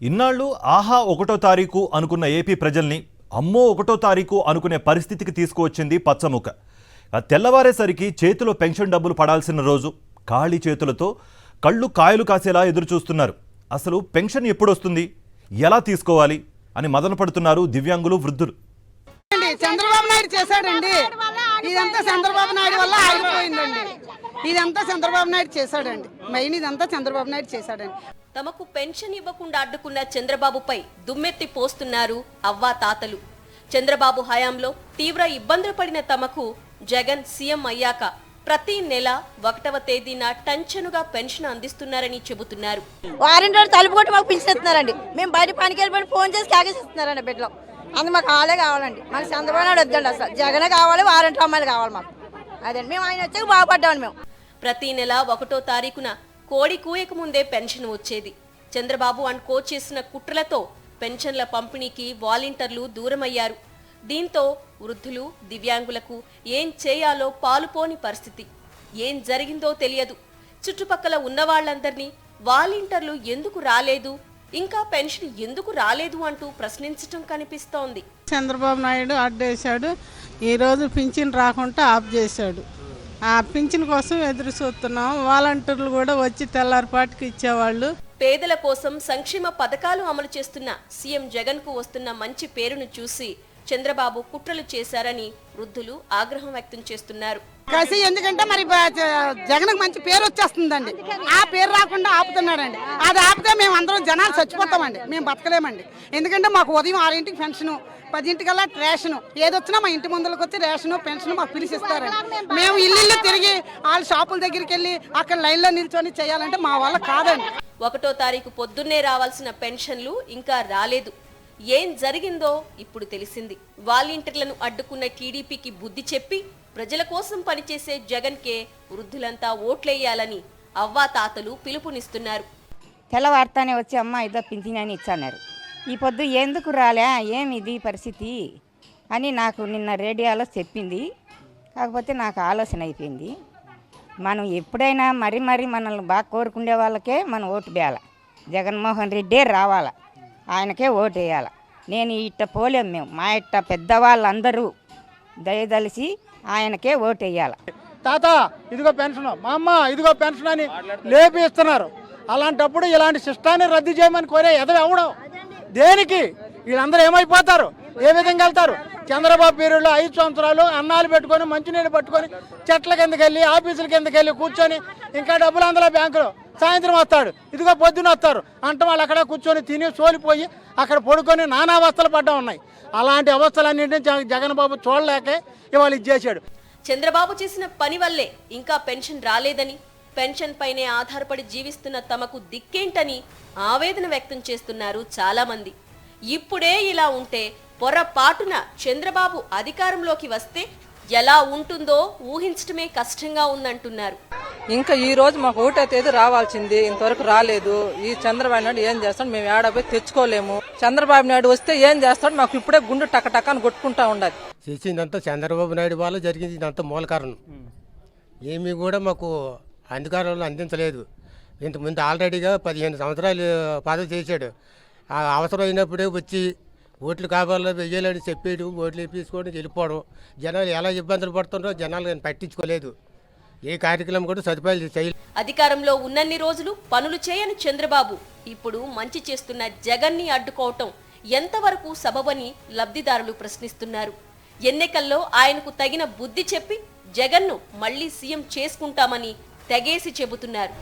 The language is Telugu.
ఇన్నాళ్ళు ఆహా 1వ తారీఖు అనుకున్న ఏపీ ప్రజల్ని అమ్మో 1వ తారీఖు అనుకునే పరిస్థితికి తీసుకువచ్చింది పచ్చముఖ. తెల్లవారేసరికి చేతిలో పెన్షన్ డబ్బులు పడాల్సిన రోజు ఖాళీ చేతులతో కళ్ళు కాయలు కాసేలా ఎదురు చూస్తున్నారు. అసలు పెన్షన్ ఎప్పుడు వస్తుంది, ఎలా తీసుకోవాలి అని మదన పడుతున్నారు దివ్యాంగులు, వృద్ధులు. చంద్రబాబు నాయుడు చేశాడండి, ఇదంతా చంద్రబాబు నాయుడు వల్ల ఆగిపోయిందండి. ఇదంతా చంద్రబాబు నాయుడు చేశాడండి, మెయిన్ ఇదంతా చంద్రబాబు నాయుడు చేశాడండి. తమకు పెన్షన్ ఇవ్వకుండా అడ్డుకున్న చంద్రబాబుపై దుమ్మెత్తి పోస్తున్నారు అవ్వా తాతలు. చంద్రబాబు హయాంలో తీవ్ర ఇబ్బందులు పడిన తమకు జగన్ సీఎం అయ్యాక ప్రతి నెల 1వ తేదీన టంచనుగా పెన్షన్ అందిస్తున్నారని చెబుతున్నారు. వారం రోజులు తలుపు కొట్టి మాకు పిలిచేస్తున్నారండి. మేము బయట పనికి వెళ్ళిపోయి ఫోన్ చేసి కాగేసిస్తున్నారండి బిడ్డలో. అందుకు మాకు వాళ్ళే కావాలండి. మాకు చంద్రబాబు నాయుడు వద్దండి, అసలు జగనే కావాలి, వారంటీ అమ్మాయిలు కావాలి మాకు. అదండి మేము ఆయన వచ్చాక బాగుపడ్డామండి. మేము ప్రతి నెల 1వ తారీఖున కోడి కూయక ముందే పెన్షన్ వచ్చేది. చంద్రబాబు అండ్ కో చేసిన కుట్రలతో పెన్షన్ల పంపిణీకి వాలంటీర్లు దూరమయ్యారు. దీంతో వృద్ధులు, దివ్యాంగులకు ఏం చేయాలో పాలుపోని పరిస్థితి. ఏం జరిగిందో తెలియదు. చుట్టుపక్కల ఉన్న వాళ్ళందరినీ వాలంటీర్లు ఎందుకు రాలేదు, ఇంకా పెన్షన్ ఎందుకు రాలేదు అంటూ ప్రశ్నించటం కనిపిస్తోంది. చంద్రబాబు నాయుడు అడ్డేశాడు, ఈరోజు పింఛన్ రాకుండా ఆఫ్ చేశాడు. ఆ పింఛన్ కోసం ఎదురు చూస్తున్నాం. వాలంటీర్లు కూడా వచ్చి తెల్లారిపాటికి ఇచ్చేవాళ్ళు. పేదల కోసం సంక్షేమ పథకాలు అమలు చేస్తున్న సీఎం జగన్ కు వస్తున్న మంచి పేరును చూసి చంద్రబాబు కుట్రలు చేశారని వృద్ధులు ఆగ్రహం వ్యక్తం చేస్తున్నారు. కసి ఎందుకంటే మరి జగన్ మంచి పేరు వచ్చేస్తుందండి, ఆ పేరు రాకుండా ఆపుతున్నాడండి. అది ఆపితే మేము అందరం జనాలు చచ్చిపోతామండి, మేము బతకలేమండి. ఎందుకంటే మాకు ఉదయం 6ంటికి పెన్షను, 10ంటికల్లా రేషను, ఏదొచ్చినా మా ఇంటి ముందులకు వచ్చి రేషను పెన్షన్ మాకు పిలిచిస్తారండి. మేము ఇల్లు తిరిగి వాళ్ళ షాపుల దగ్గరికి వెళ్ళి అక్కడ లైన్లో నిల్చొని చేయాలంటే మా వల్ల కాదండి. 1వ తారీఖు పొద్దున్నే రావాల్సిన పెన్షన్లు ఇంకా రాలేదు. ఏం జరిగిందో ఇప్పుడు తెలిసింది. వాలంటీర్లను అడ్డుకున్న టీడీపీకి బుద్ధి చెప్పి ప్రజల కోసం పనిచేసే జగన్కే వృద్ధులంతా ఓట్లేయాలని అవ్వా తాతలు పిలుపునిస్తున్నారు. తెల్లవారుతానే వచ్చి అమ్మ ఇదో పింఛన్ అని ఇచ్చన్నారు. ఈ పొద్దు ఎందుకు రాలే, ఏమి ఇది పరిస్థితి అని నాకు నిన్న రేడియోలో చెప్పింది. కాకపోతే నాకు ఆలోచన అయిపోయింది, మనం ఎప్పుడైనా మరీ మనల్ని బాగా కోరుకునే వాళ్ళకే మనం ఓటు వేయాలి. జగన్మోహన్ రెడ్డే రావాలా, ఆయనకే ఓటు వేయాలి. నేను ఇట్ట పోలేం, మేము మా ఇట్ట పెద్దవాళ్ళందరూ దయదలిసి ఆయనకే ఓటు వేయాలి. తాత ఇదిగో పెన్షన్, మా అమ్మ ఇదిగో పెన్షన్ అని లేపి ఇస్తున్నారు. అలాంటప్పుడు ఇలాంటి సిస్టాన్ని రద్దు చేయమని కోరే ఎదవి అవడం దేనికి? వీళ్ళందరూ ఏమైపోతారు, ఏ విధంగా వెళ్తారు? చంద్రబాబు పీరియడ్లో 5 సంవత్సరాలు అన్నాలు పెట్టుకొని మంచినీళ్ళు పట్టుకొని చెట్ల కిందకి వెళ్ళి ఆఫీసుల కిందకి వెళ్ళి కూర్చొని ఇంకా డబ్బులు అందులో బ్యాంకులో సాయంత్రం వస్తాడు, ఇదిగో పొద్దున వస్తారు అంటే వాళ్ళు అక్కడ కూర్చొని తిని సోలిపోయి అక్కడ పడుకొని నానా అవస్థలు పడ్డా ఉన్నాయి. అలాంటి అవస్థలన్నింటినీ జగన్ బాబు చూడలేకే ఇవాళ ఇది చేశాడు. చంద్రబాబు చేసిన పని వల్లే ఇంకా పెన్షన్ రాలేదని, పెన్షన్ పైనే ఆధారపడి జీవిస్తున్న తమకు దిక్కేంటని ఆవేదన వ్యక్తం చేస్తున్నారు చాలా మంది. ఇప్పుడే ఇలా ఉంటే పొరపాటున చంద్రబాబు అధికారంలోకి వస్తే ఎలా ఉంటుందో ఊహించటమే కష్టంగా ఉందంటున్నారు. ఇంకా ఈ రోజు మాకు 1వ తేదీ రావాల్సింది, ఇంతవరకు రాలేదు. ఈ చంద్రబాబు నాయుడు ఏం చేస్తాడు, మేము ఏడాపోయి తెచ్చుకోలేము. చంద్రబాబు నాయుడు వస్తే ఏం చేస్తాడు, మాకు ఇప్పుడే గుండు టకటకాన్ని కొట్టుకుంటా ఉండదు. చేసిందంతా చంద్రబాబు నాయుడు వల్ల జరిగింది, ఇదంతా మూల కారణం. ఏమీ కూడా మాకు అధికారంలో అందించలేదు. ఇంతకుముందు ఆల్రెడీగా 15 సంవత్సరాలు పదవి చేశాడు. ఆ అవసరం అయినప్పుడే వచ్చి ఓట్లు కావాలో వెయ్యాలని చెప్పేయడం, ఓట్లు వేపించుకోవడం, వెళ్ళిపోవడం. జనాలు ఎలా ఇబ్బందులు పడుతుండో జనాలు పట్టించుకోలేదు. ఏ కార్యక్రమం కూడా సదుపాయాలు చేయలేదు. అధికారంలో ఉన్నన్ని రోజులు పనులు చేయని చంద్రబాబు ఇప్పుడు మంచి చేస్తున్న జగన్ని అడ్డుకోవటం ఎంతవరకు సబబని లబ్ధిదారులు ప్రశ్నిస్తున్నారు. ఎన్నికల్లో ఆయనకు తగిన బుద్ధి చెప్పి జగన్ను మళ్లీ సీఎం చేసుకుంటామని తెగేసి చెబుతున్నారు.